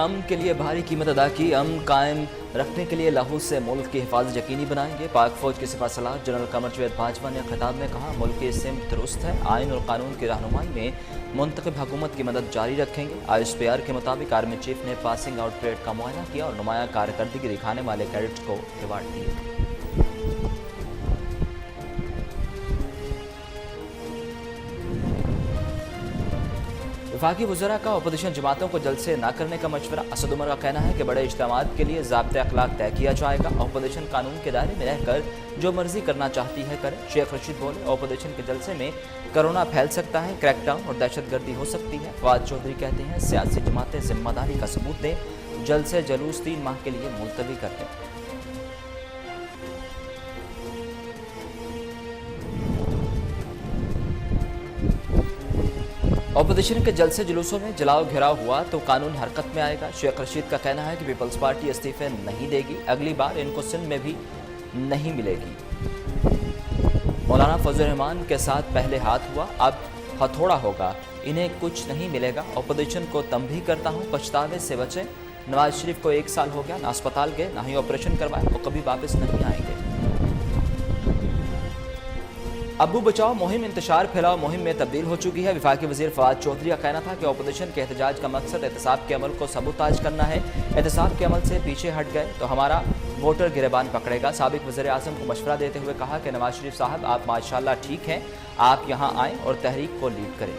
अमन के लिए भारी कीमत अदा की। अमन कायम रखने के लिए लाहौर से मुल्क की हिफाजत यकीनी बनाएंगे। पाक फौज के सिपह सलार जनरल कमर जावेद बाजवा ने खिताब में कहा, मुल्क की सिमत दुरुस्त है, आइन और कानून की रहनुमाई में मुंतखब हुकूमत की मदद जारी रखेंगे। ISPR के मुताबिक आर्मी चीफ ने पासिंग आउट परेड का मुआयना किया और नुमाया कारकर्दगी दिखाने वाले कैडेट्स को अवार्ड दिए। वफाकी वज़रा का अपोजिशन जमातों को जलसे न करने का मशवरा। असद उमर का कहना है कि बड़े इज्तिमात के लिए ज़ाब्ते अखलाक तय किया जाएगा। अपोजिशन कानून के दायरे में रहकर जो मर्जी करना चाहती है करे। शेख रशीद बोले, अपोजिशन के जलसे में कोरोना फैल सकता है, क्रैकडाउन और दहशतगर्दी हो सकती है। फवाद चौधरी कहते हैं, सियासी जमातें जिम्मेदारी का सबूत दें, जलसे जुलूस 3 माह के लिए मुलतवी कर दें। अपोजिशन के जलसे जुलूसों में जलाओ घेराव हुआ तो कानून हरकत में आएगा। शेख रशीद का कहना है कि पीपल्स पार्टी इस्तीफे नहीं देगी, अगली बार इनको सिंध में भी नहीं मिलेगी। मौलाना फजल रहमान के साथ पहले हाथ हुआ, अब हथौड़ा होगा, इन्हें कुछ नहीं मिलेगा। अपोजिशन को तंबीह करता हूँ, पछतावे से बचें। नवाज शरीफ को 1 साल हो गया, ना अस्पताल गए ना ही ऑपरेशन करवाए, वो कभी वापस नहीं आएंगे। अबू बचाओ मुहिम इंतशार फैलाओ मुहिम में तब्दील हो चुकी है। वफाकी वजीर फवाद चौधरी का कहना था कि अपोजिशन के एहतजाज का मकसद एहतसाब के अमल को सबूताज करना है। एहतसाब के अमल से पीछे हट गए तो हमारा वोटर गिरबान पकड़ेगा। साबिक वज़ीर आज़म को मशवरा देते हुए कहा कि नवाज शरीफ साहब, आप माशाल्लाह ठीक हैं, आप यहाँ आएँ और तहरीक को लीड करें।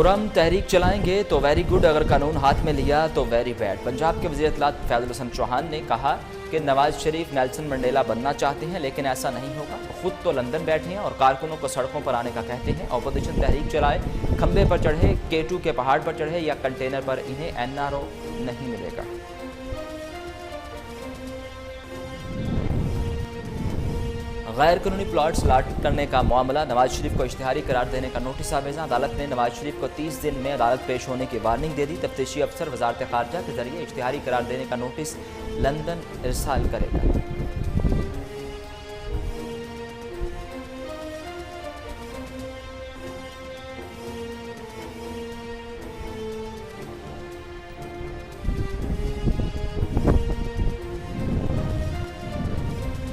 हम तहरीक चलाएंगे तो वेरी गुड, अगर कानून हाथ में लिया तो वेरी बैड। पंजाब के वज़ीर इत्तलात फैज़ल हसन चौहान ने कहा कि नवाज शरीफ नेल्सन मंडेला बनना चाहते हैं, लेकिन ऐसा नहीं होगा। खुद तो लंदन बैठे हैं और कारकुनों को सड़कों पर आने का कहते हैं। अपोजिशन तहरीक चलाए, खंबे पर चढ़े, K2 के पहाड़ पर चढ़े या कंटेनर पर, इन्हें NRO नहीं मिलेगा। गैर कानूनी प्लॉट्स लाट करने का मामला। नवाज शरीफ को इश्तिहारी करार देने का नोटिस आवेजा। अदालत ने नवाज शरीफ को 30 दिन में अदालत पेश होने की वार्निंग दे दी। तफ्तीशी अफसर वजारत खारजा के जरिए इश्तिहारी करार देने का नोटिस लंदन इरसाल करेगा।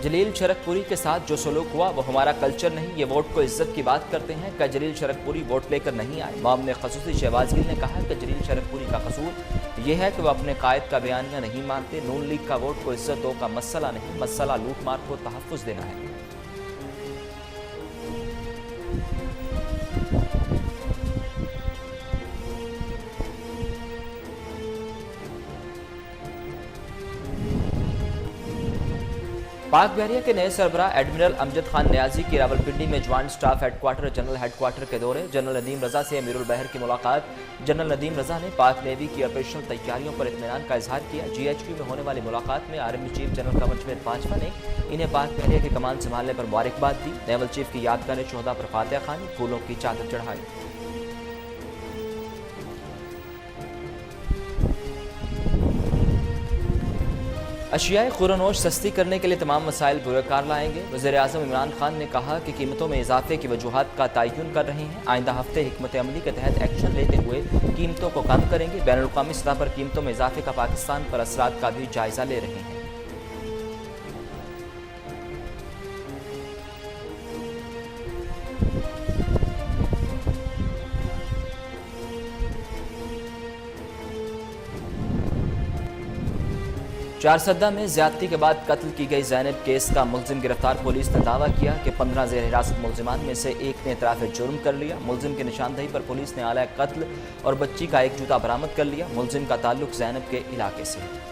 जलील शरकपुरी के साथ जो सलूक हुआ वो हमारा कल्चर नहीं, ये वोट को इज्जत की बात करते हैं। क्या जलील शरकपुरी वोट लेकर नहीं आए? मामले खसूसी शहबाज गिल ने कहा कि जलील शरकपुरी का कसूर यह है कि वह अपने कायद का बयानिया नहीं मानते। नून लीग का वोट को इज्जत दो का मसला नहीं, मसला लूट मार को तहफ़्फ़ुज़ देना है। पाक बहरिया के नए सरबराह एडमिरल अमजद खान नियाजी की रावलपिंडी में joint staff headquarter general headquarter के दौरे। जनरल नदीम रजा से अमीरुल बहर की मुलाकात। जनरल नदीम रजा ने पाक नेवी की ऑपरेशनल तैयारियों पर इत्मीनान का इजहार किया। GHQ में होने वाली मुलाकात में army chief general Qamar Javed Bajwa ने इन्हें पाक बहरिया की कमान संभालने पर मुबारकबाद दी। नेवल चीफ की यादगार शोहदा पर फातिहा खानी, फूलों की चादर चढ़ाई। अशियाए खुरनोश सस्ती करने के लिए तमाम वसाइल बुरकार लाएंगे। वज़ीर आज़म इमरान खान ने कहा कि कीमतों में इजाफे की वजूहात का तयन कर रहे हैं। आइंदा हफ्ते हिकमत अमली के तहत एक्शन लेते हुए कीमतों को कम करेंगे। बैनुल-अक़वामी सतह पर कीमतों में इजाफे का पाकिस्तान पर असरात का भी जायजा ले रहे हैं। चारसद्दा में ज्यादती के बाद कत्ल की गई ज़ैनब केस का मुलजिम गिरफ्तार। पुलिस ने दावा किया कि 15 ज़ेर हिरासत मुलजिमान में से एक ने इतराफ़ जुर्म कर लिया। मुलजिम की निशानदही पर पुलिस ने आला कत्ल और बच्ची का एक जूता बरामद कर लिया। मुलजिम का ताल्लुक ज़ैनब के इलाके से है।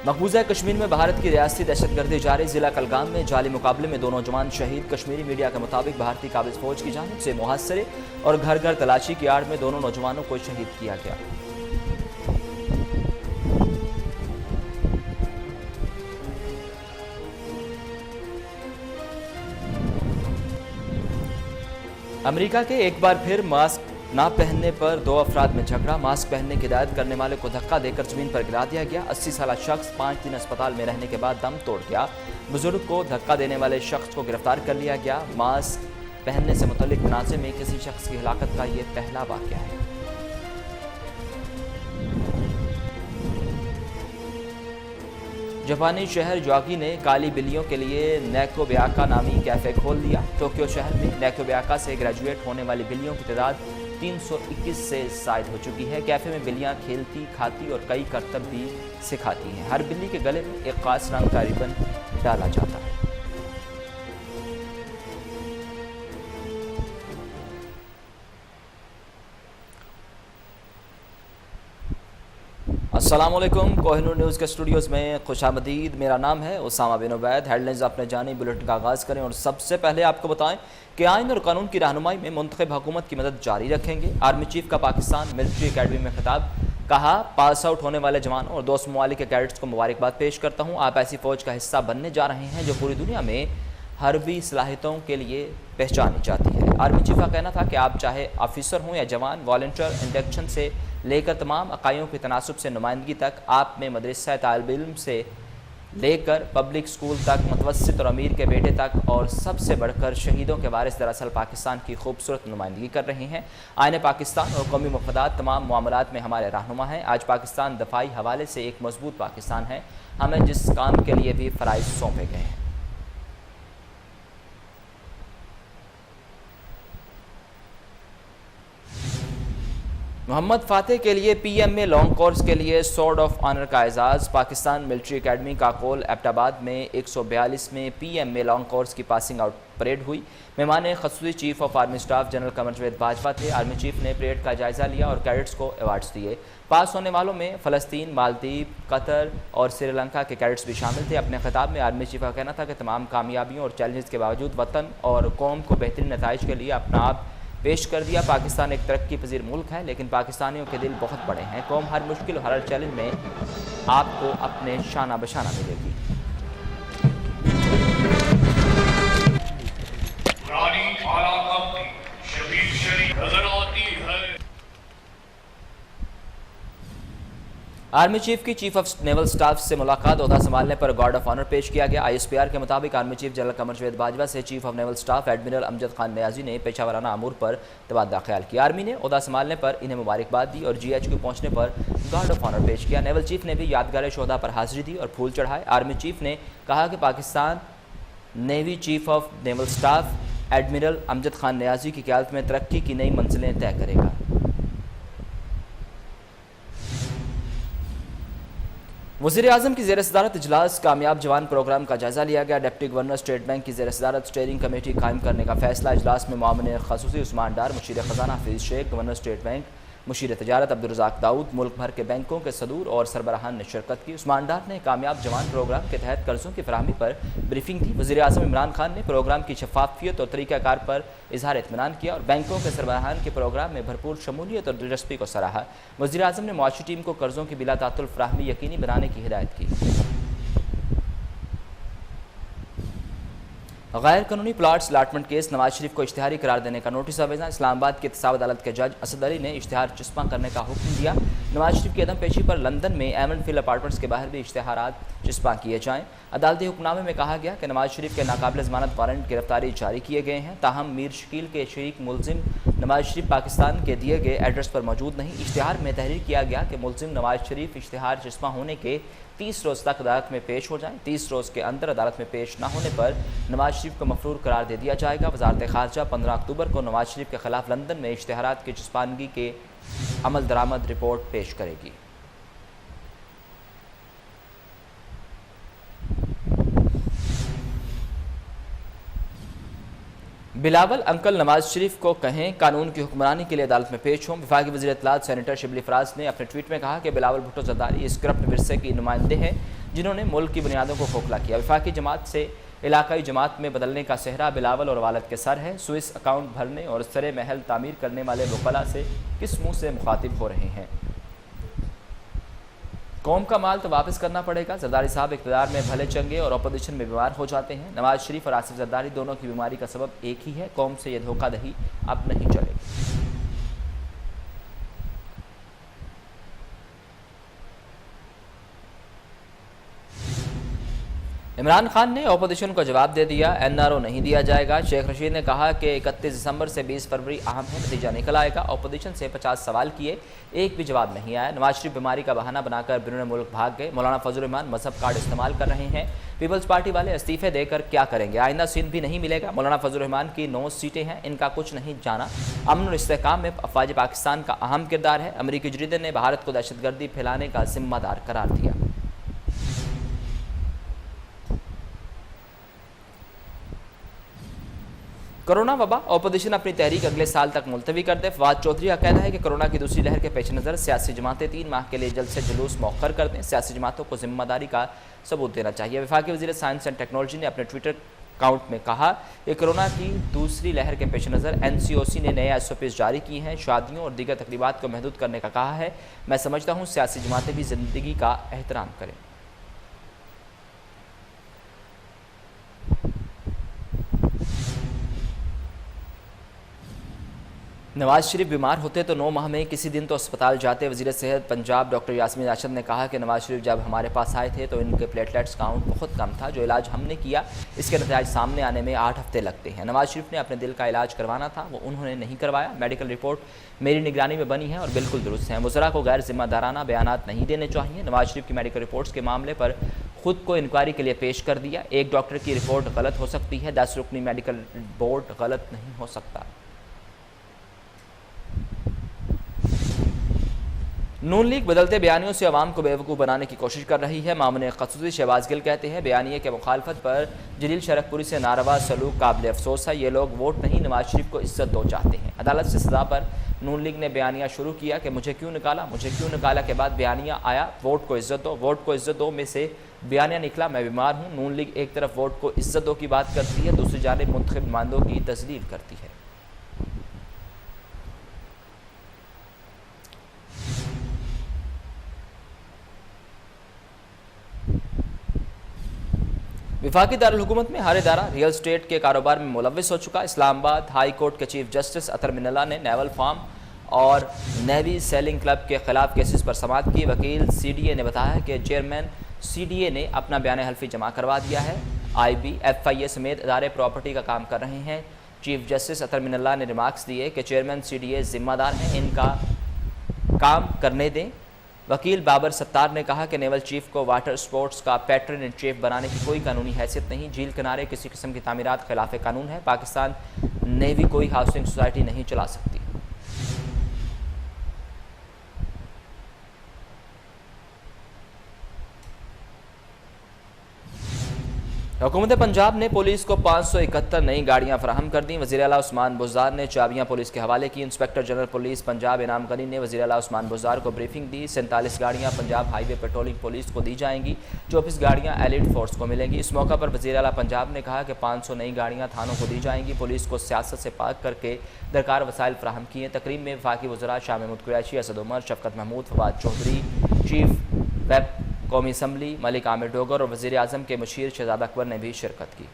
मकबूजा कश्मीर में भारत की रियासती दहशतगर्दी जारी। जिला कलगाम में जाली मुकाबले में 2 नौजवान शहीद। कश्मीरी मीडिया के मुताबिक भारतीय काबिज फौज की जानिब से मुहासरे और घर घर तलाशी की आड़ में दोनों नौजवानों को शहीद किया गया। अमेरिका के एक बार फिर मास्क ना पहनने पर 2 अफराद में झगड़ा। मास्क पहनने की हिदायत करने वाले को धक्का देकर जमीन पर गिरा दिया गया। 80 साल शख्स 5 दिन अस्पताल में रहने के बाद दम तोड़ गया। बुजुर्ग को धक्का देने वाले शख्स को गिरफ्तार कर लिया गया। मास्क पहनने से मुतल्लिक तनाज़े में किसी शख्स की हिलाकत का ये पहला वाक़या है। जापानी शहर जोगी ने काली बिल्लियों के लिए नैको ब्याका नामी कैफे खोल दिया। टोक्यो शहर में नैको ब्याका से ग्रेजुएट होने वाली बिल्लियों की तादाद 321 से जायद हो चुकी है। कैफे में बिल्लियां खेलती, खाती और कई करतब भी सिखाती हैं। हर बिल्ली के गले में एक खास रंग का रिबन डाला जाता है। अस्सलामुअलैकुम, कोहिनूर न्यूज़ के स्टूडियोज़ में खुशामदीद। मेरा नाम है उसामा बिन उबैद। हेडलाइंस अपने जानी बुलेटिन का आगाज़ करें और सबसे पहले आपको बताएं कि आइन और कानून की रहनुमाई में मुंतखब हुकूमत की मदद जारी रखेंगे। आर्मी चीफ का पाकिस्तान मिलिट्री अकेडमी में खिताब। कहा, पास आउट होने वाले जवानों और दोस्त ममालिक के कैडेट्स को मुबारकबाद पेश करता हूँ। आप ऐसी फ़ौज का हिस्सा बनने जा रहे हैं जो पूरी दुनिया में हर्बी सलाहियतों के लिए पहचानी जाती है। आर्मी चीफ का कहना था कि आप चाहे ऑफिसर हों या जवान, वॉलंटियर इंडक्शन से लेकर तमाम अकाइयों के तनासब से नुमाइंदगी तक, आप में मदरसा तालिब इल्म से लेकर पब्लिक स्कूल तक, मुतवस्सित और अमीर के बेटे तक और सबसे बढ़कर शहीदों के वारिस दरअसल पाकिस्तान की खूबसूरत नुमाइंदगी कर रहे हैं। आईने पाकिस्तान और कौमी मफादात तमाम मामलात में हमारे रहनुमा हैं। आज पाकिस्तान दफाई हवाले से एक मजबूत पाकिस्तान है। हमें जिस काम के लिए भी फ़राइज़ सौंपे गए हैं। मोहम्मद फातेह के लिए पीएम में लॉन्ग कोर्स के लिए स्वॉर्ड ऑफ ऑनर का एजाज़। पाकिस्तान मिलिट्री अकेडमी काकोल एबटाबाद में 142 में पीएम में लॉन्ग कोर्स की पासिंग आउट परेड हुई। मेहमान खसूसी chief of army staff general Qamar Javed Bajwa थे। आर्मी चीफ ने परेड का जायजा लिया और कैडेट्स को अवार्ड्स दिए। पास होने वालों में फ़लस्तीन, मालदीव, कतर और श्रीलंका के कैडेट्स भी शामिल थे। अपने खिताब में आर्मी चीफ का कहना था कि तमाम कामयाबियों और चैलेंजेस के बावजूद वतन और कौम को बेहतरीन नताइज के लिए अपना आप पेश कर दिया। पाकिस्तान एक तरक्की पजीर मुल्क है, लेकिन पाकिस्तानियों के दिल बहुत बड़े हैं। कौम हर मुश्किल और हर चैलेंज में आपको अपने शाना बशाना मिलेगी। आर्मी चीफ की चीफ ऑफ नेवल स्टाफ से मुलाकात। ओहदा संभालने पर गार्ड ऑफ ऑनर पेश किया गया। ISPR के मुताबिक army chief general Qamar Javed Bajwa से chief of naval staff admiral Amjad Khan Niazi ने पेशावराना अमूर पर तबादला ख्याल किया। आर्मी ने ओहदा संभालने पर इन्हें मुबारकबाद दी और GHQ पहुंचने पर गार्ड ऑफ ऑनर पेश किया। नेवल चीफ ने भी यादगार शोहदा पर हाजिरी दी और फूल चढ़ाए। आर्मी चीफ ने कहा कि Pakistan navy chief of naval staff admiral Amjad Khan Niazi की क़यादत में तरक्की की नई मंजिलें तय करेगा। वज़ीर-ए-आज़म की ज़ेर सदारत इजलास। कामयाब जवान प्रोग्राम का जायजा लिया गया। डिप्टी गवर्नर स्टेट बैंक की ज़ेर सदारत स्टेयरिंग कमेटी कायम करने का फैसला। इजलास में मामले खसूसी उस्मान डार, मुशीर ख़जाना Hafeez Sheikh, governor state bank, मुशीर तजारत अब्दुल रज़ाक दाऊद, मुल्क भर के बैंकों के सदूर और सरबराहान ने शिरकत की। उस्मान डार ने कामयाब जवान प्रोग्राम के तहत कर्ज़ों की फराहमी पर ब्रीफिंग दी। वज़ीर-ए-आज़म इमरान खान ने प्रोग्राम की शफाफियत और तरीक़ाकार पर इजहार इत्मीनान किया और बैंकों के सरबराहान के प्रोग्राम में भरपूर शमूलियत और दिलचस्पी को सराहा। वज़ीर-ए-आज़म ने मुआशी टीम को कर्ज़ों की बिला तातुल फराहमी यकीनी बनाने की हिदायत की। गैर कानूनी plots allotment case. Nawaz Sharif को इश्तिहारी करार देने का नोटिस आवेदन। इस्लामाबाद की इत्तेसाब अदालत के जज असद अली ने इश्तिहार चस्पा करने का हुक्म दिया। नवाज शरीफ की अदम पेशी पर लंदन में एमन फिल अपार्टमेंट्स के बाहर भी इश्तिहारात चस्पा किए जाएँ। अदालती हुक्मनामे में कहा गया कि नवाज शरीफ के नाकाबिल ज़मानत वारंट गिरफ्तारी जारी किए गए हैं। ताहम मीर शकील के शरीक मुलजिम नवाज शरीफ पाकिस्तान के दिए गए एड्रेस पर मौजूद नहीं। इश्तिहार में तहरीर किया गया कि मुलजिम नवाज शरीफ इश्तिहार चस्पा होने के 30 रोज़ तक अदालत में पेश हो जाएँ। 30 रोज़ के अंदर अदालत में पेश न होने पर नवाज शरीफ को मफरूर करार दे दिया जाएगा। वज़ारत ख़ारजा 15 अक्टूबर को नवाज शरीफ के खिलाफ लंदन में इश्तिहारात की चस्पानगी के अमल दरामद रिपोर्ट पेश करेगी। बिलावल अंकल नवाज शरीफ को कहें कानून की हुक्मरानी के लिए अदालत में पेश हों। वफाकी वज़ीर इत्तलात सेनेटर शिबली फराज ने अपने ट्वीट में कहा कि बिलावल भुट्टो जरदारी इस करप्ट विरसे की नुमाइंदे हैं जिन्होंने मुल्क की बुनियादों को खोखला किया। वफाकी जमात से इलाकाई जमात में बदलने का सेहरा बिलावल और वालद के सर है। स्विस अकाउंट भरने और सरे महल तामीर करने वाले वकला से किस मुँह से मुखातिब हो रहे हैं। कौम का माल तो वापस करना पड़ेगा। जरदारी साहब इक़्तिदार में भले चंगे और अपोजिशन में बीमार हो जाते हैं। नवाज शरीफ और आसिफ जरदारी दोनों की बीमारी का सबब एक ही है। कौम से ये धोखाधड़ी अब नहीं चलेगी। इमरान खान ने अपोजिशन को जवाब दे दिया, एनआरओ नहीं दिया जाएगा। शेख रशीद ने कहा कि 31 दिसंबर से 20 फरवरी अहम है, नतीजा निकल आएगा। अपोजिशन से 50 सवाल किए, एक भी जवाब नहीं आया। नवाज शरीफ बीमारी का बहाना बनाकर बैरून मुल्क भाग गए। मौलाना फजल रहमान मजहब कार्ड इस्तेमाल कर रहे हैं। पीपल्स पार्टी वाले इस्तीफे देकर क्या करेंगे? आइंदा सिंध भी नहीं मिलेगा। मौलाना फजल रहमान की 9 सीटें हैं, इनका कुछ नहीं जाना। अमन और इस्तेहकाम में अफवाज पाकिस्तान का अहम किरदार है। अमरीकी जरीदे ने भारत को दहशतगर्दी फैलाने का जिम्मेदार करार दिया। कोरोना वबा, अपोजिशन अपनी तहरीक अगले साल तक मुलतवी कर दे। फवाद चौधरी का कहना है कि कोरोना की दूसरी लहर के पेश नज़र सियासी जमातें 3 माह के लिए जल्द से जुलूस मौखर कर दें। सियासी जमातों को जिम्मेदारी का सबूत देना चाहिए। वफाकी वज़ीर साइंस एंड टेक्नोलॉजी ने अपने ट्विटर अकाउंट में कहा कि कोरोना की दूसरी लहर के पेश नज़र NCOC ने नए SOPs जारी की हैं। शादियों और दीगर तकरीबात को महदूद करने का कहा है। मैं समझता हूँ सियासी जमातें भी ज़िंदगी का एहतराम करें। नवाज शरीफ बीमार होते तो 9 माह में किसी दिन तो अस्पताल जाते। वज़ीर सेहत पंजाब डॉक्टर यास्मीन राशिद ने कहा कि नवाज शरीफ जब हमारे पास आए थे तो इनके प्लेटलेट्स काउंट बहुत कम था। जो इलाज हमने किया इसके नतीजे सामने आने में 8 हफ्ते लगते हैं। नवाज शरीफ ने अपने दिल का इलाज करवाना था, वो उन्होंने नहीं करवाया। मेडिकल रिपोर्ट मेरी निगरानी में बनी है और बिल्कुल दुरुस्त है। वज़रा को गैर जिम्मेदाराना बयानात नहीं देने चाहिए। नवाज शरीफ की मेडिकल रिपोर्ट्स के मामले पर खुद को इंक्वायरी के लिए पेश कर दिया। एक डॉक्टर की रिपोर्ट गलत हो सकती है, 10 रुकनी मेडिकल बोर्ड गलत नहीं हो सकता। नून लीग बदलते बयानियों से अवाम को बेवकूफ़ बनाने की कोशिश कर रही है। मामून ख़ुसूसी शहबाज गिल कहते हैं बयानिए के मुखालफत पर जलील शरकपुरी से नारवा सलूक काबिल अफसोस है। ये लोग वोट नहीं नवाज शरीफ को इज्जत दो चाहते हैं। अदालत से सज़ा पर नून लीग ने बयानिया शुरू किया कि मुझे क्यों निकाला के बाद बयानिया आया वोट को इज्जत दो में से बयानिया निकला मैं बीमार हूँ। नून लीग एक तरफ वोट को इज्जत दो की बात करती है, दूसरी जानिब मुंतखब नुमाइंदों की तजलील करती है। वफाकी दारुल हुकूमत में हर इदारा रियल स्टेट के कारोबार में मुलव्विस हो चुका। इस्लामाबाद हाई कोर्ट के चीफ जस्टिस अतर मिनल्ला ने नेवल फार्म और नेवी सेलिंग क्लब के खिलाफ केसेस पर समाअत की। वकील CDA ने बताया कि चेयरमैन CDA ने अपना बयान हल्फी जमा करवा दिया है। IB FIA समेत इदारे प्रॉपर्टी का काम कर रहे हैं। चीफ जस्टिस अतर मिनल्ला ने रिमार्क्स दिए कि चेयरमैन CDA जिम्मेदार हैं, इनका काम करने दें। वकील बाबर सत्तार ने कहा कि नेवल चीफ को वाटर स्पोर्ट्स का पैट्रन इन चीफ बनाने की कोई कानूनी हैसियत नहीं। झील किनारे किसी किस्म की तामीरात खिलाफ कानून है। पाकिस्तान नेवी कोई हाउसिंग सोसाइटी नहीं चला सकती। हुकूमत पंजाब ने पुलिस को 571 नई गाड़ियां फराहम कर दी। वज़ीर आला उस्मान बुज़दार ने चाबियां पुलिस के हवाले की। इंस्पेक्टर जनरल पुलिस पंजाब इनाम गनी ने वज़ीर आला उस्मान बुज़दार को ब्रीफिंग दी। 47 गाड़ियां पंजाब हाईवे पेट्रोलिंग पुलिस को दी जाएंगी, 24 गाड़ियां एलिट फोर्स को मिलेंगी। इस मौका पर वज़ीर आला पंजाब ने कहा कि 500 नई गाड़ियां थानों को दी जाएंगी। पुलिस को सियासत से पाक करके दरकार वसाइल फराहम किए। तकरीब में वफाकी वज़रा शाह महमूद कुरैशी, असद उमर, शफकत महमूद, फवाद चौधरी, चीफ वेब कौमी असम्बली मलिक आमिर डोगर और वज़ीर आज़म के मुशीर शहजाद अकबर ने भी शिरकत की।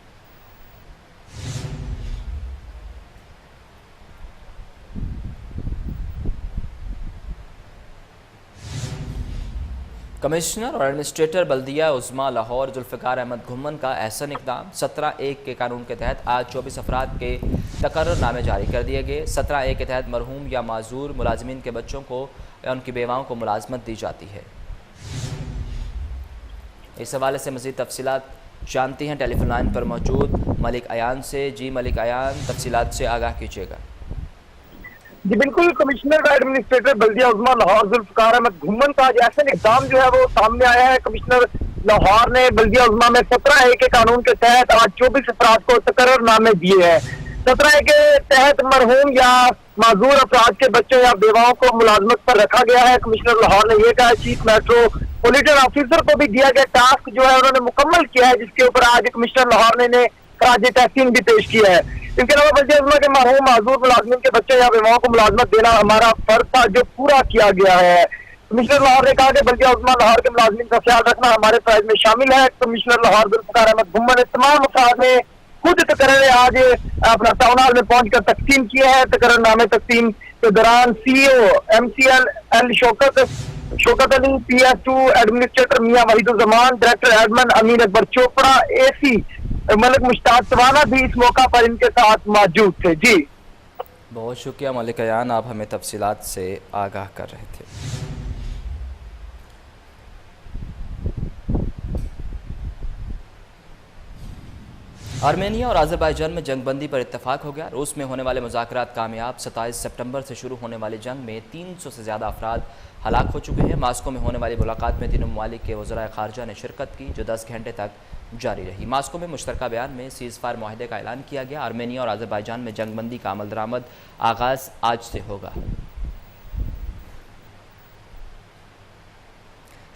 कमिश्नर और एडमिनिस्ट्रेटर बल्दिया उज़्मा लाहौर जुल्फ़िकार अहमद घुम्मन का एहसन इक़दाम। 17(1) के कानून के तहत आज 24 अफराद के तकर्ररनामे जारी कर दिए गए। 17(1) के तहत मरहूम या माजूर मुलाजमीन के बच्चों को या उनकी बेवाओं को मुलाजमत दी जाती है। इस हवाले से मज़ीद तफसीलात जानती हैं टेलीफोन लाइन पर मौजूद मलिक अयान से। जी मलिक अयान, तफसीलात से आगाह कीजिएगा। जी बिल्कुल, कमिश्नर व एडमिनिस्ट्रेटर बल्दिया उज़्मा लाहौर जुल्फ़िकार अहमद घुम्मन का एहसन इक़दाम जो है वो सामने आया है। कमिश्नर लाहौर ने बल्दिया उज़्मा में 17(1) के कानून के तहत आज 24 अफराद को तकर्ररनामे दिए हैं। 17(1) के तहत मरहूम या माजूर अफराद के बच्चों या बेवाओं को मुलाजमत पर रखा गया है। कमिश्नर लाहौर ने यह कहा, चीफ मेट्रो पॉलिटन ऑफिसर को भी दिया गया टास्क जो है उन्होंने मुकम्मल किया है, जिसके ऊपर आज कमिश्नर लाहौर ने खराज तहसीन भी पेश किया है। इसके अलावा बल्दिया उज़्मा के मरहूम माजूर मुलाजमीन के बच्चों या बेवाओं को मुलाजमत देना हमारा फर्ज था जो पूरा किया गया है। कमिश्नर लाहौर ने कहा कि बल्दिया उज़्मा लाहौर के मुलाजिमीन का ख्याल रखना हमारे प्राइज में शामिल है। कमिश्नर लाहौर जुल्फ़िकार अहमद घुम्मन ने तमाम अफराद ने खुद तकरीर आज अपना टाउन हॉल में पहुंचकर तकसीम किए हैं। तकरीरनामे तकसीम के दौरान CEO MCL Shaukat Ali, PS2 administrator Mian Waheeduzzaman, director admin Amin Akbar Chopra, AC Malik Mushtaq Sawana भी इस मौका पर इनके साथ मौजूद थे। जी बहुत शुक्रिया मलिक अयान, आप हमें तफसीलात से आगाह कर रहे थे। आर्मेनिया और अज़रबैजान में जंगबंदी पर इत्तफाक हो गया। रूस में होने वाले मुज़ाकरात कामयाब। 27 सितंबर से शुरू होने वाली जंग में 300 से ज़्यादा अफराद हलाक हो चुके हैं। मास्को में होने वाली मुलाकात में तीनों ममालिक के वज़राए ख़ारजा ने शिरकत की, जो 10 घंटे तक जारी रही। मास्को में मुश्तरका बयान में सीज़ फायर माहिदे का ऐलान किया गया। आर्मेनिया और अज़रबैजान में जंगबंदी का अमल दरामद आगाज़ आज से होगा।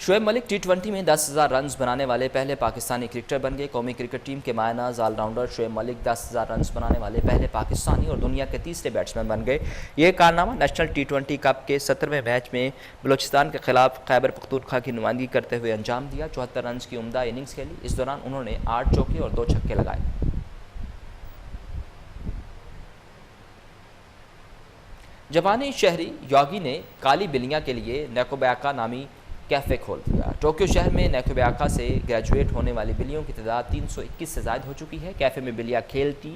शुएब मलिक T20 में 10,000 रन बनाने वाले पहले पाकिस्तानी क्रिकेटर बन गए। कौमी क्रिकेट टीम के मायनाज ऑलराउंडर शुएब मलिक 10,000 रन बनाने वाले पहले पाकिस्तानी और दुनिया के तीसरे बैट्समैन बन गए। ये कारनामा नेशनल T20 कप के 17वें मैच में बलूचिस्तान के खिलाफ खैबर पख्तूनख्वा की नुमाइंदगी करते हुए अंजाम दिया। 74 रन की उम्दा इनिंग्स खेली। इस दौरान उन्होंने 8 चौके और 2 छक्के लगाए। जापानी शहरी योगी ने काली बिल्लियां के लिए नेकोबैका नामी कैफ़े खोल दिया। टोक्यो शहर में नेकोबैका से ग्रेजुएट होने वाली बिल्लियों की तादाद 321 से ज़ायद हो चुकी है। कैफ़े में बिल्लियाँ खेलती,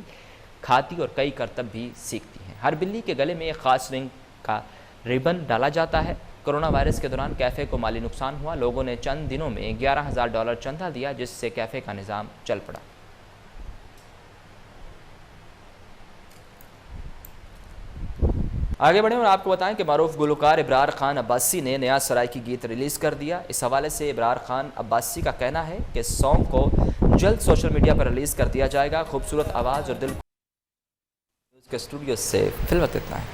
खाती और कई करतब भी सीखती हैं। हर बिल्ली के गले में एक ख़ास रिंग का रिबन डाला जाता है। कोरोना वायरस के दौरान कैफ़े को माली नुकसान हुआ। लोगों ने चंद दिनों में $11,000 चंदा दिया, जिससे कैफ़े का निज़ाम चल पड़ा। आगे बढ़ें और आपको बताएं कि मारूफ गुलकार इब्रार खान अब्बासी ने नया सराइकी गीत रिलीज़ कर दिया। इस हवाले से इब्रार खान अब्बासी का कहना है कि सॉन्ग को जल्द सोशल मीडिया पर रिलीज़ कर दिया जाएगा। खूबसूरत आवाज़ और दिल के स्टूडियो से फिल्म इतना है।